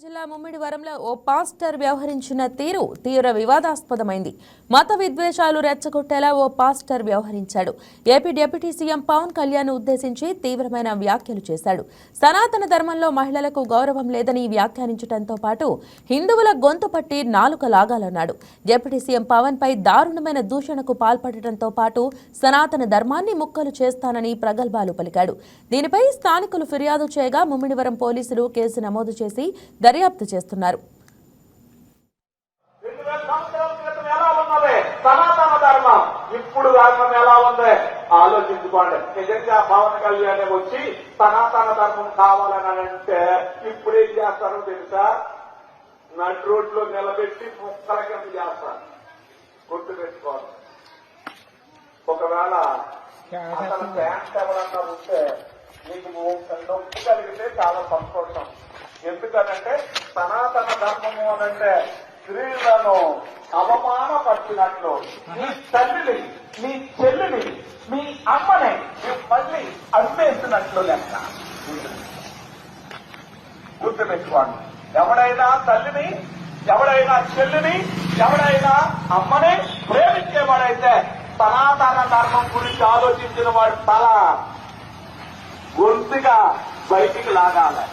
జిల్లా ముమ్మిడివరంలో ఓ పాస్టర్ వ్యవహరించిన తీరు తీవ్ర వివాదాస్పదమైంది. మత విద్వేషాలు రెచ్చగొట్టేలా ఓ పాస్టర్ వ్యవహరించాడు. AP deputy CM Pawan Kalyan ఉద్దేశించి తీవ్రమైన వ్యాఖ్యలు చేశాడు. సనాతన ధర్మంలో మహిళలకు గౌరవం లేదని వ్యాఖ్యానించడంతో పాటు హిందువుల గొంతు పట్టి నాలుక లాగాలన్నాడు. డిప్యూటీ సీఎం పవన్ పై దారుణమైన దూషణకు పాల్పడటంతో పాటు సనాతన ధర్మాన్ని ముక్కలు చేస్తానని ప్రగల్భాలు పలికాడు. దీనిపై స్థానికులు ఫిర్యాదు చేయగా ముమ్మిడివరం పోలీసులు కేసు నమోదు చేసి దర్యాప్తు చేస్తున్నారు. సనాతన ధర్మం ఇప్పుడు ధర్మం ఎలా ఉంది ఆలోచించుకోండి. నిజంగా పవన్ కళ్యాణ్ వచ్చి సనాతన ధర్మం కావాలని అంటే ఇప్పుడు ఏం చేస్తారో తెలుసా? నడు రోడ్లో నిలబెట్టి ముక్కల కింద చేస్తారు. గుర్తు పెట్టుకోవాలి. ఒకవేళ అతను బ్యాంక్ ఎవరన్నా ఉంటే మీకు నొప్పి కలిగితే చాలా సంతోషం. ఎందుకనంటే సనాతన ధర్మము అనంటే స్త్రీలను అవమానపరిచినట్లు నీ తల్లిని, నీ చెల్లిని, మీ అమ్మని మళ్ళీ అమ్మేసినట్లు లెక్క. గుర్తుపెట్టుకోండి. ఎవడైనా తల్లిని, ఎవడైనా చెల్లిని, ఎవడైనా అమ్మని ప్రేమించేవాడైతే సనాతన ధర్మం గురించి ఆలోచించిన వాడు తల గొంతుగా బయటికి లాగాలి,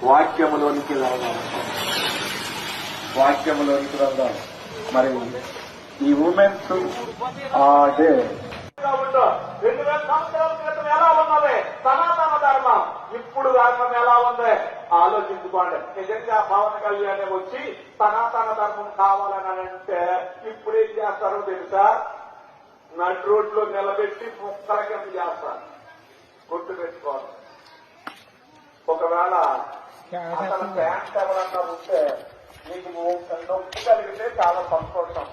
వాక్యములోనికి రావాలి. వాక్యములోనికి రావాలి. మరి ఈ ఉమెన్స్ డే 2000 సంవత్సరాల క్రితం ఎలా ఉన్నది సనాతన ధర్మం, ఇప్పుడు ధర్మం ఎలా ఉంది ఆలోచించుకోండి. నిజంగా పవన్ కళ్యాణ్ వచ్చి సనాతన ధర్మం కావాలని అంటే ఇప్పుడు ఏం చేస్తారో తెలుసా? నడు రోడ్లో నిలబెట్టి ముక్కల కింద చేస్తారు. గుర్తు పెట్టుకోవాలి. ఒకవేళ అతను బ్యాంక్ ఎవరన్నా ఉంటే మీకు నొప్పి కలిగితే చాలా సంతోషం.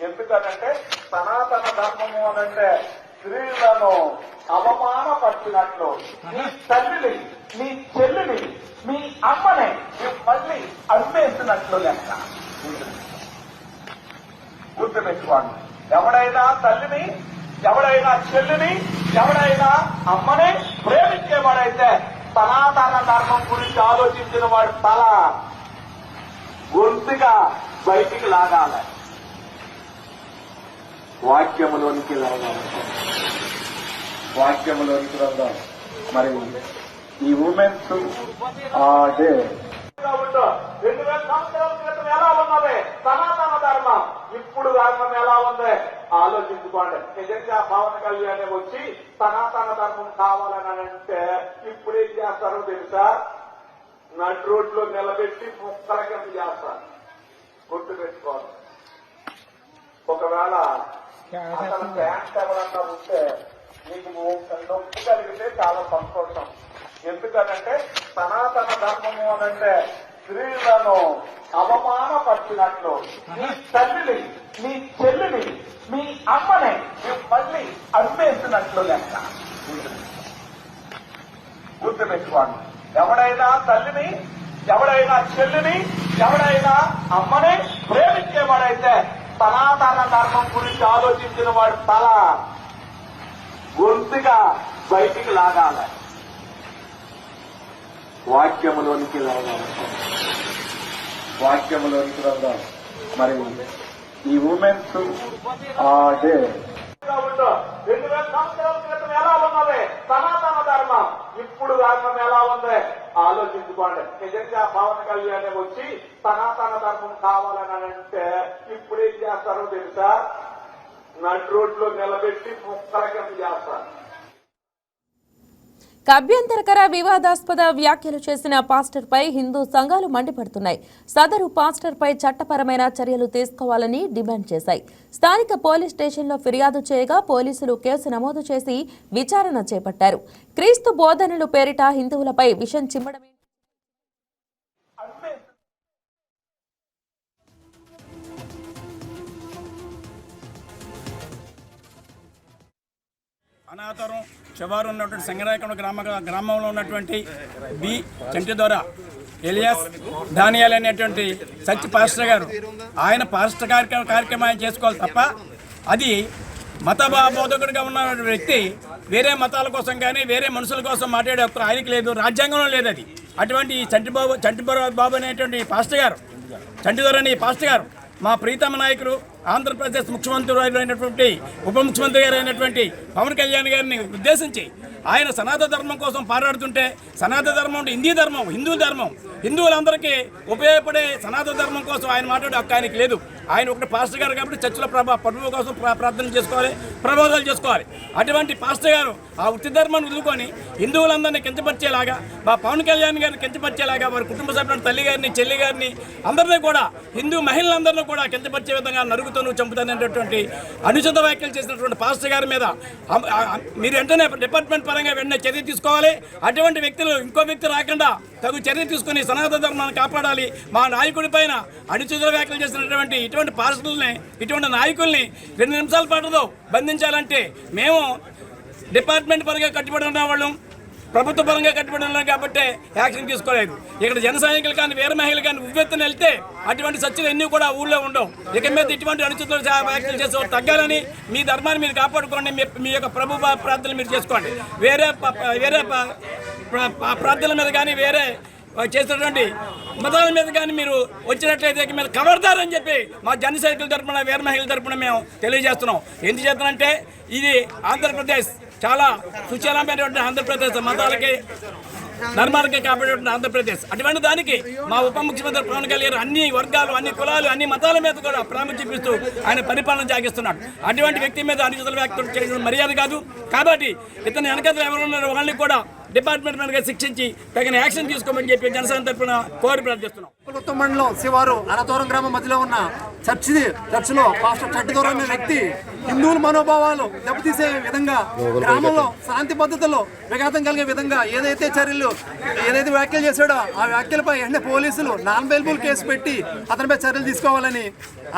ఎందుకనంటే సనాతన ధర్మము అనంటే స్త్రీలను అవమానపరిచినట్లు నీ తల్లిని, నీ చెల్లిని, మీ అమ్మని మళ్ళీ అమ్మేసినట్లు లెక్క. గుర్తుపెట్టుకోండి. ఎవడైనా తల్లిని, ఎవడైనా చెల్లిని, ఎవడైనా అమ్మని ప్రేమించేవాడైతే సనాతన ధర్మం గురించి ఆలోచించిన వాడు తల గొంతుగా బయటికి లాగాలి, వాక్యములోనికి రావాలి. వాక్యములోనికి రావాలి. మరి ఈ ఉమెన్స్ డే 2000 సంవత్సరాల క్రితం ఎలా ఉన్నది సనాతన ధర్మం, ఇప్పుడు ధర్మం ఎలా ఉంది ఆలోచించుకోండి. నిజంగా పవన్ కళ్యాణ్ వచ్చి సనాతన ధర్మం కావాలని అంటే ఇప్పుడు ఏం చేస్తారో తెలుసా? నడు రోడ్లో నిలబెట్టి ముక్కల కింద చేస్తారు. గుర్తు పెట్టుకోవాలి. ఒకవేళ అతను బ్యాంక్ ఎవరన్నా ఉంటే మీకు నొప్పి కలిగితే చాలా సంతోషం. ఎందుకనంటే సనాతన ధర్మము అనంటే స్త్రీలను అవమానపరిచినట్లు నీ తల్లిని, నీ చెల్లిని, మీ అమ్మని మళ్ళీ అమ్మేసినట్లు లెక్క. గుర్తుపెట్టుకోండి. ఎవడైనా తల్లిని, ఎవడైనా చెల్లిని, ఎవడైనా అమ్మని ప్రేమించేవాడైతే సనాతన ధర్మం గురించి ఆలోచించిన వాడు తల గొంతుగా బయటికి లాగాలి, వాక్యములోనికి రావాలి. వాక్యములోనికి రావాలి. మరి ఈ ఉమెన్స్ డే 2000 సంవత్సరాల క్రితం ఎలా ఉన్నది సనాతన ధర్మం, ఇప్పుడు ధర్మం ఎలా ఉంది ఆలోచించుకోండి. నిజంగా పవన్ కళ్యాణ్ వచ్చి సనాతన ధర్మం కావాలని అంటే ఇప్పుడు ఏం చేస్తారో తెలుసా? నడు రోడ్లో నిలబెట్టి ముక్కల కింద చేస్తారు. అభ్యంతరకర వివాదాస్పద వ్యాఖ్యలు చేసిన పాస్టర్ పై హిందూ సంఘాలు మండిపడుతున్నాయి. సదరు పాస్టర్ పై చట్టపరమైన చర్యలు తీసుకోవాలని డిమాండ్ చేశాయి. స్థానిక పోలీస్ స్టేషన్లో ఫిర్యాదు చేయగా పోలీసులు కేసు నమోదు చేసి విచారణ చేపట్టారు. క్రీస్తు బోధనలు పేరిట హిందువులపై విషం చిమ్మడమే అనాథరం చివరి ఉన్నటువంటి సంగరాయకొండ గ్రామంలో ఉన్నటువంటి బి చంటి ద్వారా ఎలియాస్ దానియాల్ అనేటువంటి సచ్ పాస్టర్ గారు ఆయన పాస్టర్ కార్యక్రమాన్ని చేసుకోవాలి తప్ప అది మత బోధకుడిగా ఉన్న వ్యక్తి వేరే మతాల కోసం కానీ వేరే మనుషుల కోసం మాట్లాడే హక్కు ఆయనకి లేదు, రాజ్యాంగంలో లేదు. అది అటువంటి ఈ చంటిబాబు అనేటువంటి పాస్టర్ గారు, చంటిదొర అనే పాస్టర్ గారు మా ప్రీతమ నాయకులు ఆంధ్రప్రదేశ్ ముఖ్యమంత్రి అయినటువంటి ఉప ముఖ్యమంత్రి గారు అయినటువంటి పవన్ కళ్యాణ్ గారిని ఉద్దేశించి ఆయన సనాతన ధర్మం కోసం పోరాడుతుంటే, సనాతన ధర్మం అంటే హిందూ ధర్మం హిందువులందరికీ ఉపయోగపడే సనాతన ధర్మం కోసం ఆయన మాట్లాడే హక్కు ఆయనకి లేదు. ఆయన ఒకటి పాస్టర్ గారు కాబట్టి చర్చిలో ప్రభుత్వం కోసం ప్రార్థన చేసుకోవాలి, ప్రబోధాలు చేసుకోవాలి. అటువంటి పాస్టర్ గారు ఆ వృత్తి ధర్మాన్ని వదులుకొని హిందువులందరినీ కించపరిచేలాగా, మా పవన్ కళ్యాణ్ గారిని కించపరిచేలాగా, వారి కుటుంబ సభ్యులను, తల్లి గారిని, చెల్లి గారిని, అందరినీ కూడా హిందూ మహిళలందరినీ కూడా కించపరిచే విధంగా నరుగుతాను, చంపుతాననేటువంటి అనుచిత వ్యాఖ్యలు చేసినటువంటి పాస్టర్ గారి మీద మీరు వెంటనే డిపార్ట్మెంట్ పరంగా వెంటనే చర్య తీసుకోవాలి. అటువంటి వ్యక్తులు ఇంకో వ్యక్తి రాకుండా తగు చర్య తీసుకుని సనాతన ధర్మాన్ని కాపాడాలి. మా నాయకుడి పైన అనుచిత వ్యాఖ్యలు చేసినటువంటి ఇటువంటి పాస్టర్లని, ఇటువంటి నాయకుల్ని 2 నిమిషాల పాటుతో బంధించాలంటే మేము డిపార్ట్మెంట్ పరంగా కట్టుబడి ఉన్న వాళ్ళం, ప్రభుత్వ పరంగా కట్టుబడి ఉన్నాం కాబట్టి యాక్షన్ తీసుకోలేదు. ఇక్కడ జన సైనికులు కానీ, వీర మహిళలు కానీ ఉవ్వెత్తున వెళ్తే అటువంటి చర్చలు ఎన్ని కూడా ఊళ్ళో ఉండవు. ఇక మీద ఇటువంటి అనుచిత వ్యాఖ్యలు చేసే తగ్గాలని, మీ ధర్మాన్ని మీరు కాపాడుకోండి, మీ యొక్క ప్రభు ప్రార్థనలు మీరు చేసుకోండి. వేరే ప్రార్థనల మీద కానీ, వేరే చేసినటువంటి మతాల మీద కానీ మీరు వచ్చినట్లయితే మీరు ఖబర్దారని చెప్పి మా జన సైనికుల తరపున, వీర మహిళల తరపున మేము తెలియజేస్తున్నాం. ఎందుకు చేస్తానంటే ఇది ఆంధ్రప్రదేశ్ చాలా సుచలమైనటువంటి ఆంధ్రప్రదేశ్, మతాలకి ధర్మాలకి కాపాడేటువంటి ఆంధ్రప్రదేశ్. అటువంటి దానికి మా ఉప ముఖ్యమంత్రి పవన్ కళ్యాణ్ అన్ని వర్గాలు, అన్ని కులాలు, అన్ని మతాల మీద కూడా ప్రాముఖ్యం ఇస్తూ ఆయన పరిపాలన సాగిస్తున్నాడు. అటువంటి వ్యక్తి మీద అనుచిత వ్యాఖ్యలు చేయడం మర్యాద కాదు. కాబట్టి ఇతని వెనకాల ఎవరున్నారో వాళ్ళని కూడా డిపార్ట్మెంట్ మీద శిక్షించి తగిన యాక్షన్ తీసుకోమని చెప్పి జనసేన తరఫున కోరి ప్రార్థిస్తున్నాం. మండలం శివారు అనంతపురం గ్రామం మధ్యలో ఉన్న చర్చిలో పాస్టర్ చంటిదొర అనే వ్యక్తి హిందువుల మనోభావాలు దెబ్బతీసే విధంగా, గ్రామంలో శాంతి పద్ధతుల్లో విఘాతం కలిగే విధంగా ఏదైతే వ్యాఖ్యలు చేశాడో ఆ వ్యాఖ్యలపై వెంటనే పోలీసులు నాన్ బెయిలబుల్ కేసు పెట్టి అతనిపై చర్యలు తీసుకోవాలని,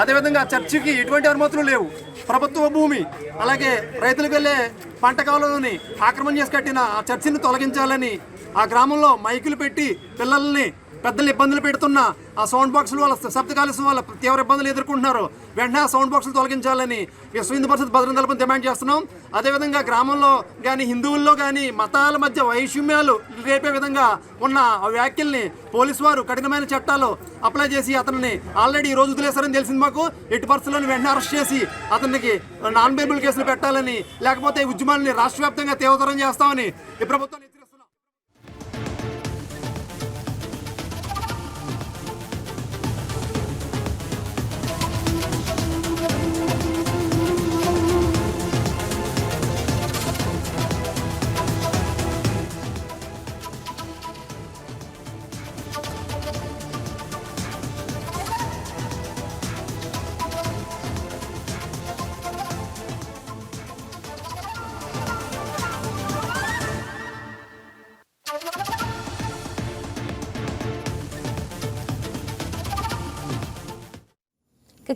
అదేవిధంగా చర్చికి ఎటువంటి అనుమతులు లేవు, ప్రభుత్వ భూమి అలాగే రైతులకు వెళ్లే పంట కాలంలోని ఆక్రమణ చేసి కట్టిన ఆ చర్చిని తొలగించాలని, ఆ గ్రామంలో మైకులు పెట్టి పిల్లల్ని పెద్దలు ఇబ్బందులు పెడుతున్న ఆ సౌండ్ బాక్సుల వల్ల, శబ్ద కాలుష్యం వల్ల తీవ్ర ఇబ్బందులు ఎదుర్కొంటున్నారు. వెంటనే ఆ సౌండ్ బాక్సులు తొలగించాలని విశ్వ హిందూ పరిషత్ భద్రతా దళం డిమాండ్ చేస్తున్నాం. అదేవిధంగా గ్రామంలో కానీ, హిందువుల్లో కానీ మతాల మధ్య వైషమ్యాలు రేపే విధంగా ఉన్న ఆ వ్యాఖ్యల్ని పోలీసు వారు కఠినమైన చట్టాలు అప్లై చేసి అతన్ని ఆల్రెడీ ఈ రోజు వదిలేశారని తెలిసింది మాకు. ఎట్టి పరిస్థితుల్లోని వెంటనే అరెస్ట్ చేసి అతనికి నాన్ బెయిలబుల్ కేసులు పెట్టాలని, లేకపోతే ఈ ఉద్యమాన్ని రాష్ట్ర వ్యాప్తంగా తీవ్రతరం చేస్తామని ఈ ప్రభుత్వం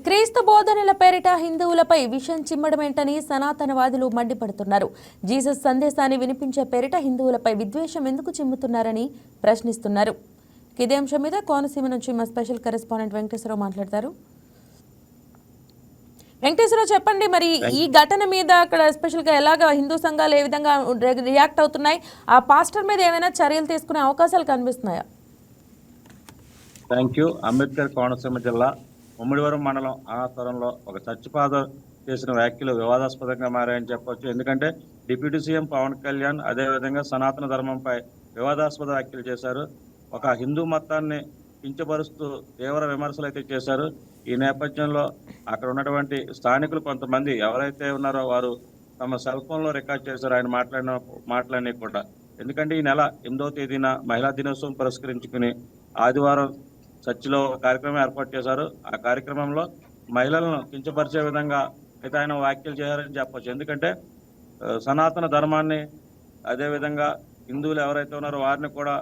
క్రీస్తు బోధనల పేరిట హిందువులపై విషం చిమ్మడమేంటని సనాతనవాదులు మండిపడుతున్నారు. జీసస్ సందేశాన్ని వినిపించే పేరిట హిందువులపై విద్వేషం ఎందుకు చిమ్ముతున్నారని ప్రశ్నిస్తున్నారు. ఇదే అంశం మీద కోనసీమ నుంచి మా స్పెషల్ కరెస్పాండెంట్ వెంకటేశ్వరరావు మాట్లాడతారు. వెంకటేశ్వరరావు చెప్పండి, మరి ఈ ఘటన మీద అక్కడ స్పెషల్గా ఎలాగా హిందూ సంఘాలు ఏ విధంగా రియాక్ట్ అవుతున్నాయి, ఆ పాస్టర్ మీద ఏమైనా చర్యలు తీసుకునే అవకాశాలు కనిపిస్తున్నాయా? Thank you. అంబేద్కర్ కోనసీమ జిల్లా ముమ్మిడివరం మండలం అనంతపురంలో ఒక చర్చి ఫాదర్ చేసిన వ్యాఖ్యలు వివాదాస్పదంగా మారాయని చెప్పొచ్చు. ఎందుకంటే డిప్యూటీ సీఎం పవన్ కళ్యాణ్ అదేవిధంగా సనాతన ధర్మంపై వివాదాస్పద వ్యాఖ్యలు చేశారు. ఒక హిందూ మతాన్ని కించపరుస్తూ తీవ్ర విమర్శలు అయితే చేశారు. ఈ నేపథ్యంలో అక్కడ ఉన్నటువంటి స్థానికులు కొంతమంది ఎవరైతే ఉన్నారో వారు తమ సెల్ ఫోన్లో రికార్డ్ చేశారు ఆయన మాటలన్నీ కూడా. ఎందుకంటే ఈ నెల 8వ తేదీన మహిళా దినోత్సవం పురస్కరించుకుని ఆదివారం చర్చిలో కార్యక్రమం ఏర్పాటు చేశారు. ఆ కార్యక్రమంలో మహిళలను కించపరిచే విధంగా అయితే ఆయన వ్యాఖ్యలు చేశారని చెప్పొచ్చు. ఎందుకంటే సనాతన ధర్మాన్ని అదేవిధంగా హిందువులు ఎవరైతే ఉన్నారో వారిని కూడా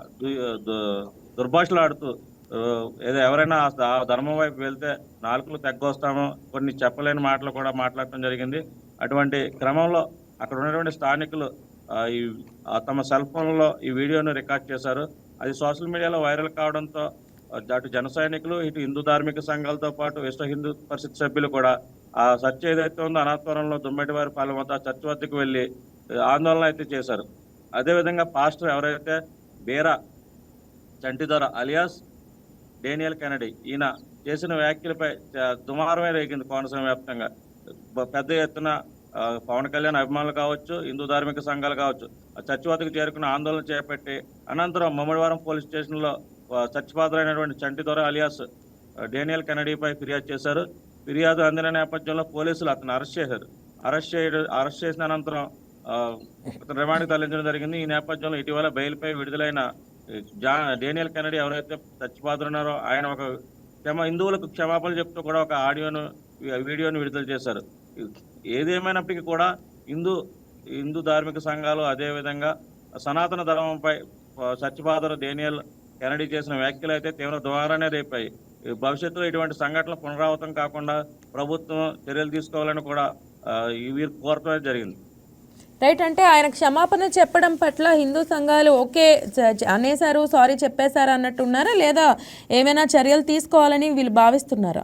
దుర్భాషలాడుతూ ఎవరైనా ఆ ధర్మం వైపు వెళ్తే నాలుకలు తెగ్గొస్తామో కొన్ని చెప్పలేని మాటలు కూడా మాట్లాడటం జరిగింది. అటువంటి క్రమంలో అక్కడ ఉన్నటువంటి స్థానికులు తమ సెల్ ఫోన్లో ఈ వీడియోను రికార్డ్ చేశారు. అది సోషల్ మీడియాలో వైరల్ కావడంతో అటు జన సైనికులు, ఇటు హిందూ ధార్మిక సంఘాలతో పాటు విశ్వ హిందూ పరిషత్ సభ్యులు కూడా ఆ చర్చ ఏదైతే ఉందో అనంతపురంలో దుమ్మెటివారి పాలెం వద్ద ఆ చర్చ వద్దకు వెళ్ళి ఆందోళన అయితే చేశారు. అదేవిధంగా పాస్టర్ ఎవరైతే బీరా చంటిదొర అలియాస్ డేనియల్ కెనడీ ఈయన చేసిన వ్యాఖ్యలపై దుమారమే రేగింది కోనసీమ వ్యాప్తంగా. పెద్ద ఎత్తున పవన్ కళ్యాణ్ అభిమానులు కావచ్చు, హిందూ ధార్మిక సంఘాలు కావచ్చు, చర్చి వద్దకు చేరుకున్న ఆందోళన చేపట్టి అనంతరం ముమ్మడివరం పోలీస్ స్టేషన్లో చర్చి ఫాదర్ అయినటువంటి చంటిదొర అలియాస్ డేనియల్ కెనడీపై ఫిర్యాదు చేశారు. ఫిర్యాదు అందిన నేపథ్యంలో పోలీసులు అతను అరెస్ట్ చేసిన అనంతరం అతను రిమాండ్కి తరలించడం జరిగింది. ఈ నేపథ్యంలో ఇటీవల బెయిల్పై విడుదలైన డేనియల్ కెనడీ ఎవరైతే చర్చి ఫాదర్ ఉన్నారో ఆయన ఒక హిందువులకు క్షమాపణలు చెప్తూ కూడా ఒక వీడియోను విడుదల చేశారు. ఏదేమైనప్పటికీ కూడా హిందూ ధార్మిక సంఘాలు అదేవిధంగా సనాతన ధర్మంపై చర్చి ఫాదర్ డేనియల్ కెనడీ చేసిన వ్యాఖ్యలు అయితే తీవ్ర దుమారాన్ని రేపాయి. భవిష్యత్తులో ఇటువంటి సంఘటనలు పునరావృతం కాకుండా ప్రభుత్వం చర్యలు తీసుకోవాలని కూడా వీరు కోరటం జరిగింది. రైట్, అంటే ఆయన క్షమాపణ చెప్పడం పట్ల హిందూ సంఘాలు ఓకే అనేసారు, సారీ చెప్పేశారు అన్నట్టు ఉన్నారా, లేదా ఏమైనా చర్యలు తీసుకోవాలని వీళ్ళు భావిస్తున్నారా?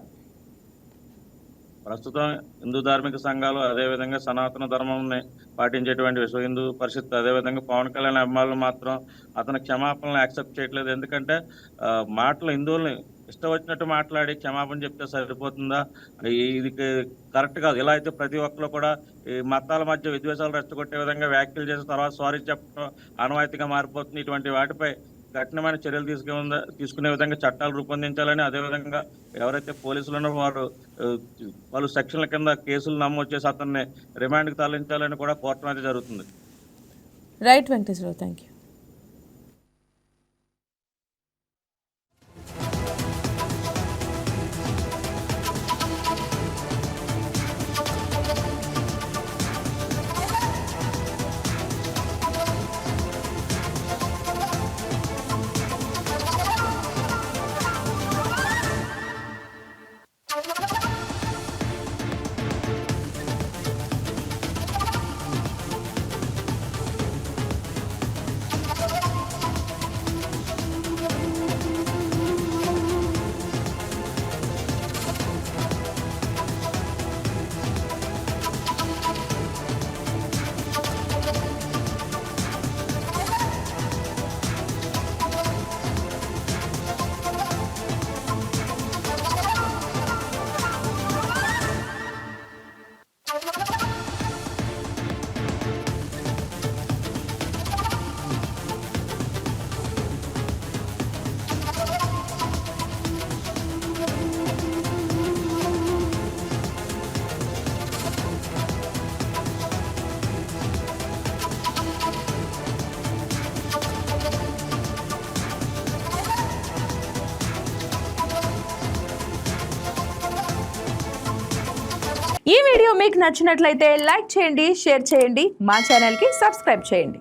ప్రస్తుతం హిందూ ధార్మిక సంఘాలు అదేవిధంగా సనాతన ధర్మంని పాటించేటువంటి విశ్వ హిందూ పరిషత్ అదేవిధంగా పవన్ కళ్యాణ్ అభిమానులు మాత్రం అతని క్షమాపణలు యాక్సెప్ట్ చేయట్లేదు. ఎందుకంటే మాటలు హిందువుల్ని ఇష్టం వచ్చినట్టు మాట్లాడి క్షమాపణ చెప్తే సరిపోతుందా? ఇది కరెక్ట్ కాదు. ఇలా అయితే ప్రతి ఒక్కరు కూడా ఈ మతాల మధ్య విద్వేషాలు రెచ్చగొట్టే విధంగా వ్యాఖ్యలు చేసిన తర్వాత సారీ చెప్పడం ఆనవాయితీగా మారిపోతుంది. ఇటువంటి వాటిపై కఠినమైన చర్యలు తీసుకునే విధంగా చట్టాలు రూపొందించాలని, అదేవిధంగా ఎవరైతే పోలీసులు ఉన్నారో వారు పలు సెక్షన్ల కింద కేసులు నమోదు చేసి అతన్ని రిమాండ్కి తరలించాలని కూడా కోరటం అయితే జరుగుతుంది. Right Venkateswararao, thank you. ఈ వీడియో మీకు నచ్చినట్లయితే లైక్ చేయండి, షేర్ చేయండి, మా ఛానల్కి సబ్స్క్రైబ్ చేయండి.